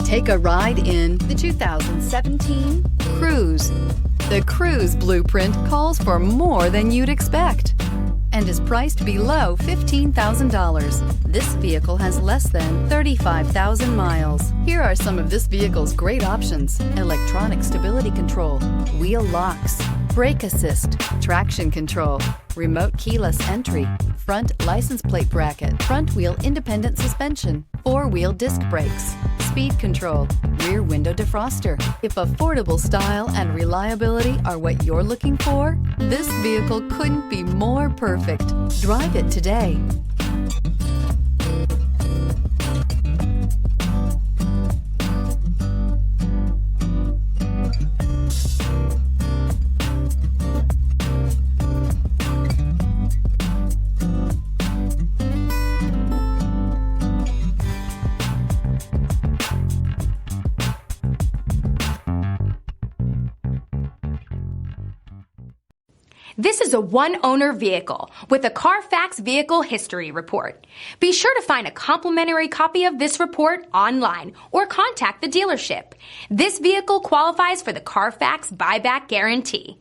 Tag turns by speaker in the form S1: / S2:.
S1: Take a ride in the 2017 Cruze. The Cruze blueprint calls for more than you'd expect and is priced below $15,000. This vehicle has less than 35,000 miles. Here are some of this vehicle's great options: electronic stability control, wheel locks, brake assist, traction control, remote keyless entry, front license plate bracket, front wheel independent suspension, four-wheel disc brakes, speed control, rear window defroster. If affordable style and reliability are what you're looking for, this vehicle couldn't be more perfect. Drive it today.
S2: This is a one-owner vehicle with a Carfax Vehicle History Report. Be sure to find a complimentary copy of this report online or contact the dealership. This vehicle qualifies for the Carfax Buyback Guarantee.